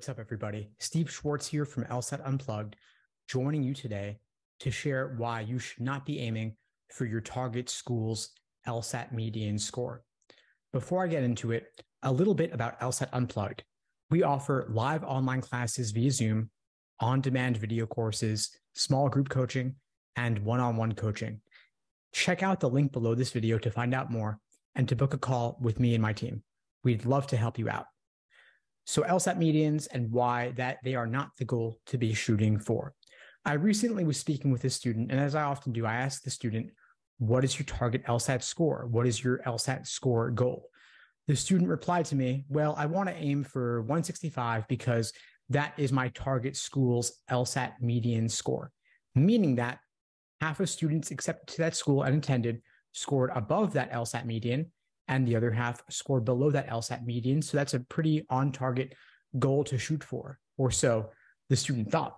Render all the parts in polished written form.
what's up, everybody? Steve Schwartz here from LSAT Unplugged, joining you today to share why you should not be aiming for your target school's LSAT median score. Before I get into it, a little bit about LSAT Unplugged. We offer live online classes via Zoom, on-demand video courses, small group coaching, and one-on-one coaching. Check out the link below this video to find out more and to book a call with me and my team. We'd love to help you out. So LSAT medians and why that they are not the goal to be shooting for. I recently was speaking with a student, and as I often do, I asked the student, what is your target LSAT score? What is your LSAT score goal? The student replied to me, well, I want to aim for 165 because that is my target school's LSAT median score, meaning that half of students accepted to that school and attended scored above that LSAT median, and the other half scored below that LSAT median. So that's a pretty on-target goal to shoot for, or so the student thought.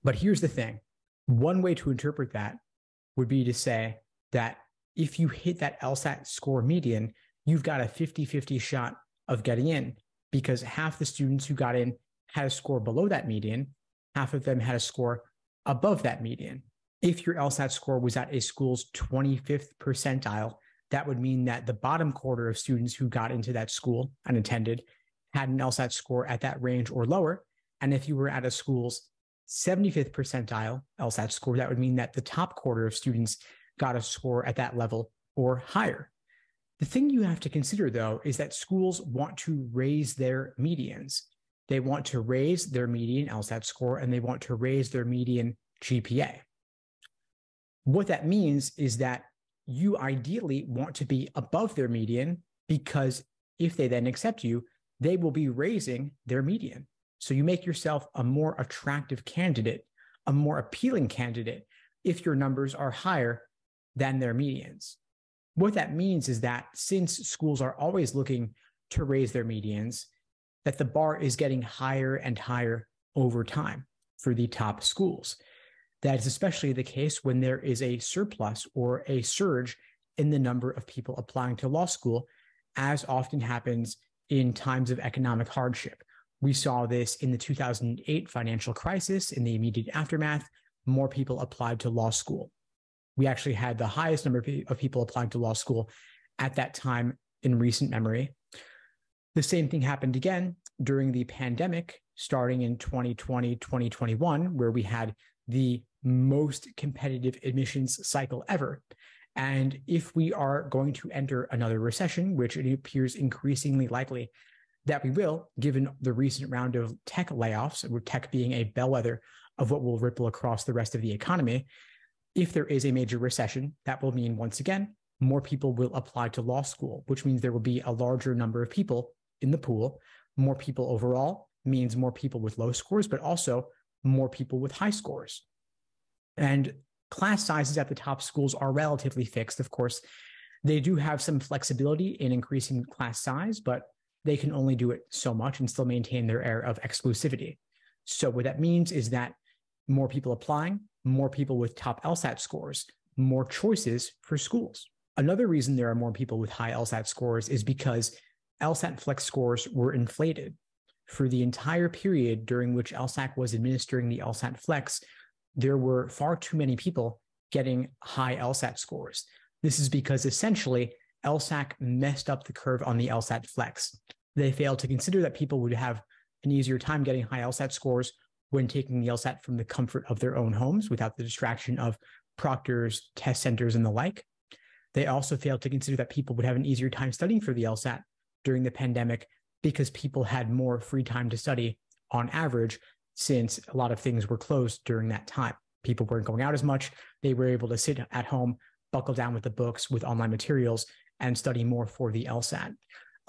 But here's the thing. One way to interpret that would be to say that if you hit that LSAT score median, you've got a 50-50 shot of getting in, because half the students who got in had a score below that median, half of them had a score above that median. If your LSAT score was at a school's 25th percentile, that would mean that the bottom quarter of students who got into that school and attended had an LSAT score at that range or lower. And if you were at a school's 75th percentile LSAT score, that would mean that the top quarter of students got a score at that level or higher. The thing you have to consider, though, is that schools want to raise their medians. They want to raise their median LSAT score, and they want to raise their median GPA. What that means is that you ideally want to be above their median, because if they then accept you, they will be raising their median. So you make yourself a more attractive candidate, a more appealing candidate, if your numbers are higher than their medians. What that means is that since schools are always looking to raise their medians, that the bar is getting higher and higher over time for the top schools. That is especially the case when there is a surplus or a surge in the number of people applying to law school, as often happens in times of economic hardship. We saw this in the 2008 financial crisis. In the immediate aftermath, more people applied to law school. We actually had the highest number of people applying to law school at that time in recent memory. The same thing happened again during the pandemic, starting in 2020, 2021, where we had the most competitive admissions cycle ever. And if we are going to enter another recession, which it appears increasingly likely that we will, given the recent round of tech layoffs, with tech being a bellwether of what will ripple across the rest of the economy, if there is a major recession, that will mean, once again, more people will apply to law school, which means there will be a larger number of people in the pool. More people overall means more people with low scores, but also more people with high scores. And class sizes at the top schools are relatively fixed. Of course, they do have some flexibility in increasing class size, but they can only do it so much and still maintain their air of exclusivity. So what that means is that more people applying, more people with top LSAT scores, more choices for schools. Another reason there are more people with high LSAT scores is because LSAT flex scores were inflated. For the entire period during which LSAC was administering the LSAT flex, there were far too many people getting high LSAT scores. This is because essentially LSAC messed up the curve on the LSAT flex. They failed to consider that people would have an easier time getting high LSAT scores when taking the LSAT from the comfort of their own homes without the distraction of proctors, test centers, and the like. They also failed to consider that people would have an easier time studying for the LSAT during the pandemic because people had more free time to study on average, since a lot of things were closed during that time. People weren't going out as much. They were able to sit at home, buckle down with the books, with online materials, and study more for the LSAT.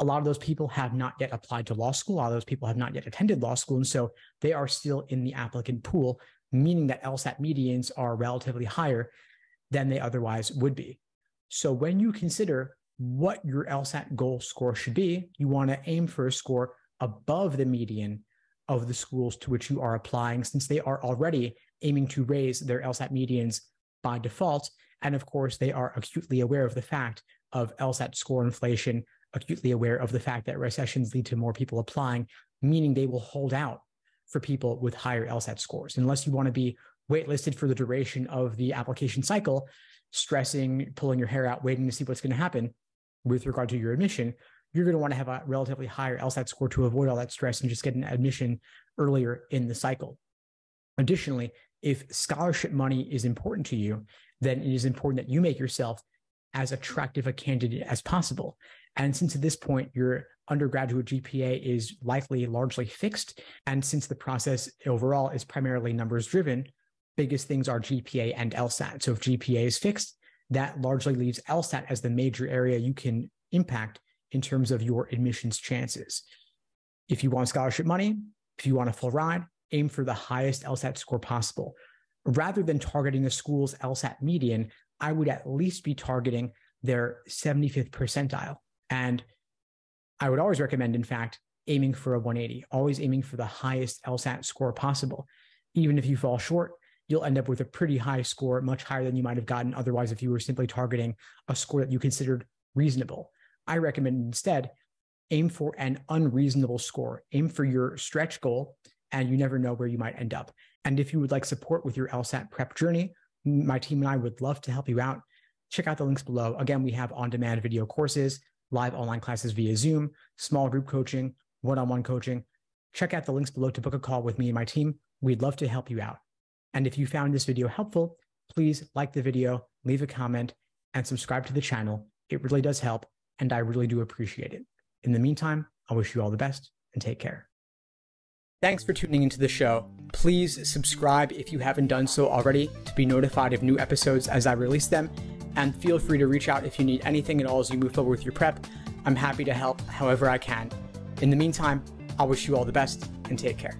A lot of those people have not yet applied to law school. A lot of those people have not yet attended law school. And so they are still in the applicant pool, meaning that LSAT medians are relatively higher than they otherwise would be. So when you consider what your LSAT goal score should be, you want to aim for a score above the median of the schools to which you are applying, since they are already aiming to raise their LSAT medians by default. And of course, they are acutely aware of the fact of LSAT score inflation, acutely aware of the fact that recessions lead to more people applying, meaning they will hold out for people with higher LSAT scores. Unless you want to be waitlisted for the duration of the application cycle, stressing, pulling your hair out, waiting to see what's going to happen with regard to your admission, you're going to want to have a relatively higher LSAT score to avoid all that stress and just get an admission earlier in the cycle. Additionally, if scholarship money is important to you, then it is important that you make yourself as attractive a candidate as possible. And since at this point, your undergraduate GPA is likely largely fixed, and since the process overall is primarily numbers driven, biggest things are GPA and LSAT. So if GPA is fixed, that largely leaves LSAT as the major area you can impact in terms of your admissions chances. If you want scholarship money, if you want a full ride, aim for the highest LSAT score possible. Rather than targeting a school's LSAT median, I would at least be targeting their 75th percentile. And I would always recommend, in fact, aiming for a 180, always aiming for the highest LSAT score possible. Even if you fall short, you'll end up with a pretty high score, much higher than you might have gotten otherwise if you were simply targeting a score that you considered reasonable. I recommend instead aim for an unreasonable score. Aim for your stretch goal, and you never know where you might end up. And if you would like support with your LSAT prep journey, my team and I would love to help you out. Check out the links below. Again, we have on-demand video courses, live online classes via Zoom, small group coaching, one-on-one coaching. Check out the links below to book a call with me and my team. We'd love to help you out. And if you found this video helpful, please like the video, leave a comment, and subscribe to the channel. It really does help, and I really do appreciate it. In the meantime, I wish you all the best and take care. Thanks for tuning into the show. Please subscribe if you haven't done so already to be notified of new episodes as I release them. And feel free to reach out if you need anything at all as you move forward with your prep. I'm happy to help however I can. In the meantime, I wish you all the best and take care.